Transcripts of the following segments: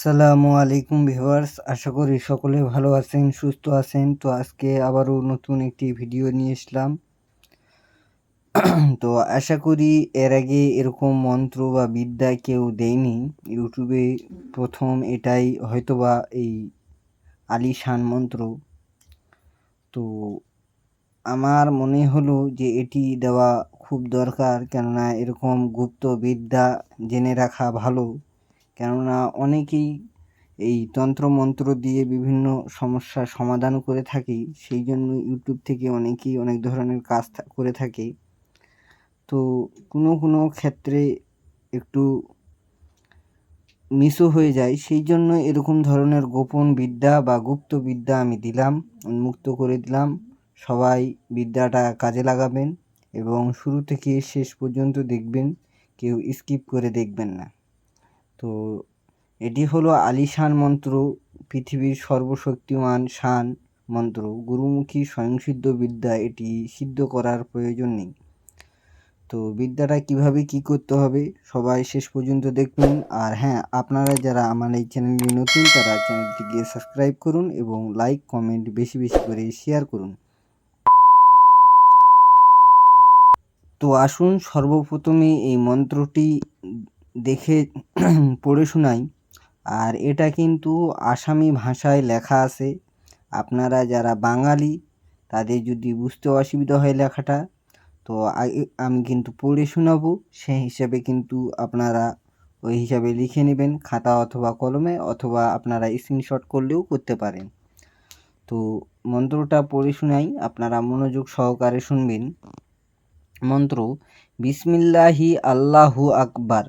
আসসালামু আলাইকুম ভিউয়ার্স, আশা করি সকলে ভালো আছেন, সুস্থ আছেন। তো আজকে আবারও নতুন একটি ভিডিও নিয়ে আসলাম। তো আশা করি এর আগে এরকম মন্ত্র বা বিদ্যা কেউ দেয়নি। ইউটিউবে প্রথম এটাই হয়তোবা এই আলিশান মন্ত্র। তো আমার মনে হলো যে এটি দেওয়া খুব দরকার, কেননা এরকম গুপ্ত বিদ্যা জেনে রাখা ভালো। কেননা অনেকেই এই তন্ত্রমন্ত্র দিয়ে বিভিন্ন সমস্যার সমাধান করে থাকি, সেই জন্য ইউটিউব থেকে অনেকেই অনেক ধরনের কাজ করে থাকে। তো কোনো ক্ষেত্রে একটু মিসও হয়ে যায়, সেই জন্য এরকম ধরনের গোপন বিদ্যা বা গুপ্ত বিদ্যা আমি দিলাম, উন্মুক্ত করে দিলাম। সবাই বিদ্যাটা কাজে লাগাবেন এবং শুরু থেকে শেষ পর্যন্ত দেখবেন, কেউ স্কিপ করে দেখবেন না। তো এটি হলো আলিশান মন্ত্র, পৃথিবীর সর্বশক্তিমান শান মন্ত্র, গুরুমুখী স্বয়ংসিদ্ধ বিদ্যা। এটি সিদ্ধ করার প্রয়োজন নেই। তো বিদ্যাটা কিভাবে কি করতে হবে সবাই শেষ পর্যন্ত দেখবেন। আর হ্যাঁ, আপনারা যারা আমার এই চ্যানেলে নতুন, তারা চ্যানেলটিকে সাবস্ক্রাইব করুন এবং লাইক কমেন্ট বেশি বেশি করে শেয়ার করুন। তো আসুন সর্বপ্রথমে এই মন্ত্রটি দেখে পড়ে শোনাই। আর এটা কিন্তু আসামি ভাষায় লেখা আছে। আপনারা যারা বাঙালি, তাদের যদি বুঝতে অসুবিধা হয় লেখাটা, তো আমি কিন্তু পড়ে শোনাবো, সেই হিসাবে কিন্তু আপনারা ওই হিসাবে লিখে নেবেন খাতা অথবা কলমে, অথবা আপনারা স্ক্রিনশট করলেও করতে পারেন। তো মন্ত্রটা পড়ে শোনাই, আপনারা মনোযোগ সহকারে শুনবেন। মন্ত্র: বিসমিল্লাহি আল্লাহু আকবার।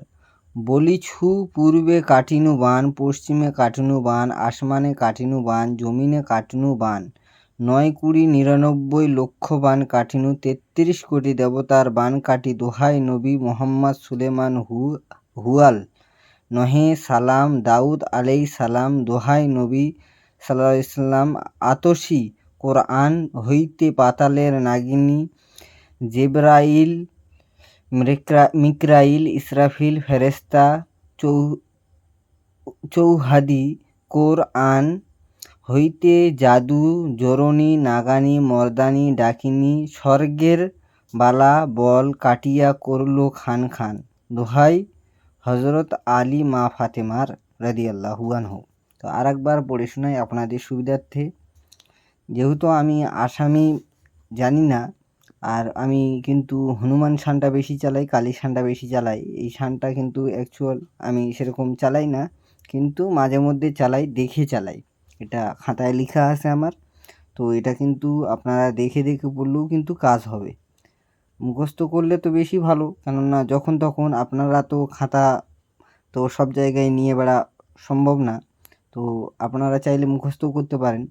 বলিছু পূর্বে কাটিনু বান, পশ্চিমে কাটিনু বান, আসমানে কাটিনু বান, জমিনে কাটিনু বান, ৯,২,৯৯ লক্ষ বান কাটিনু, ৩৩ কোটি দেবতার বান কাটি, দোহাই নবী মোহাম্মদ সুলেমান হুয়াল নহে সালাম, দাউদ আলাইহিস সালাম, দোহাই নবী সাল্লাল্লাহু আলাইহি সাল্লাম, আতসী কোরআন হইতে, পাতালের নাগিনী জিবরাইল, মিকরাইল, ইসরাফিল ফেরেশতা, চৌহাদি কোরআন হইতে, জাদু জরনি নাগানি মর্দানি ডাকিনী, স্বর্গের বালা বল কাটিয়া করল খান খান, দোহাই হজরত আলী মা ফাতেমার রাদিয়াল্লাহু আনহু। তো আরেকবার পড়ে শোনাই আপনাদের সুবিধার্থে। যেহেতু আমি আসামি জানি না, আর আমি কিন্তু হনুমান শানটা বেশি চালাই, কালী শানটা বেশি চালাই। এই শানটা কিন্তু অ্যাকচুয়াল আমি সেরকম চালাই না, কিন্তু মাঝে মধ্যে চালাই, দেখে চালাই। এটা খাতায় লেখা আছে আমার। তো এটা কিন্তু আপনারা দেখে দেখে পড়লেও কিন্তু কাজ হবে। মুখস্থ করলে তো বেশি ভালো, কেননা যখন তখন আপনারা তো খাতা তো সব জায়গায় নিয়ে বেড়া সম্ভব না। তো আপনারা চাইলে মুখস্থও করতে পারেন।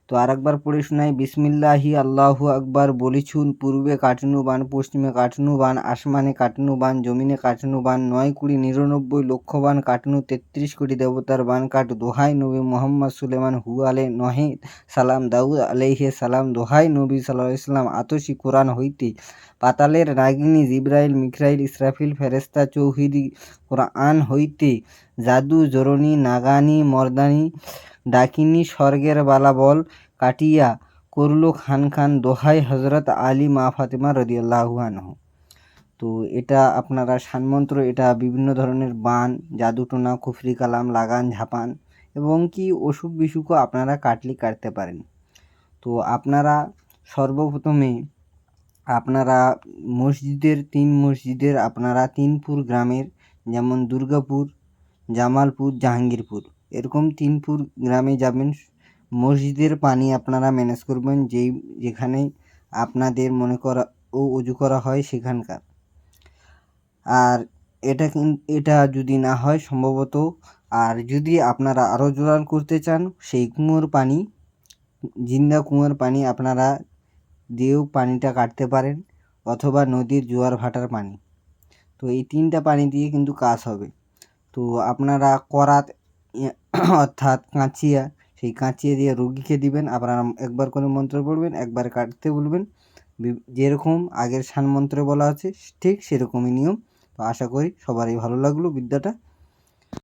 তো আরেকবার পড়ে শোনাই। বিসমিল্লাহি আল্লাহু আকবার। বলিছুন পূর্বে কাটনু বান, পশ্চিমে কাটনু বান, আসমানে কাটনু বান, জমিনে কাটনু বান, ৯,২,৯৯ লক্ষ বান কাটনু, ৩৩ কোটি দেবতার বান কাটু, দোহাই নবী মোহাম্মদ সুলেমান হুয়ালে নহে সালাম, দাউদ আলাইহি সালাম, দোহাই নবী সাল্লাল্লাহু আলাইহি সাল্লাম, আতসী কোরআন হইতে, পাতালের নাগিনী জিবরাইল, মিকরাইল, ইসরাফিল ফেরেশতা, চৌহিদি কোরআন হইতে, জাদু জরনি নাগানি মর্দানি ডাকিনী, স্বর্গের বালা বল কাটিয়া করল খান খান, দোহাই হজরত আলী মা ফাতেমা রাদিয়াল্লাহু আনহু। তো এটা আপনারা শানমন্ত্র, এটা বিভিন্ন ধরনের বান, জাদুটোনা, কুফরি কালাম, লাগান, ঝাপান এবং কি অসুখ বিসুখও আপনারা কাটতে পারেন। তো আপনারা সর্বপ্রথমে আপনারা তিন মসজিদের আপনারা ৩পুর গ্রামের, যেমন দুর্গাপুর, জামালপুর, জাহাঙ্গীরপুর, এরকম ৩পুর গ্রামে যাবেন। মসজিদের পানি আপনারা ম্যানেজ করবেন, যেখানে আপনাদের মনে করা অজু করা হয় সেখানকার। আর এটা যদি না হয় সম্ভবত, আর যদি আপনারা আরও জোরাল করতে চান, সেই কুয়োর পানি, জিন্দা কুয়োর পানি আপনারা দিয়েও পানিটা কাটতে পারেন, অথবা নদীর জোয়ার ভাটার পানি। তো এই ৩টা পানি দিয়ে কিন্তু কাজ হবে। তো আপনারা করাত অর্থাৎ কাঁচিয়া, সেই কাঁচিয়া দিয়ে রোগীকে দিবেন। আপনারা একবার করে মন্ত্র পড়বেন, একবার কাটতে বলবেন, যেরকম আগের শান মন্ত্রে বলা আছে ঠিক সেরকমই নিয়ম। তো আশা করি সবারই ভালো লাগলো বিদ্যাটা।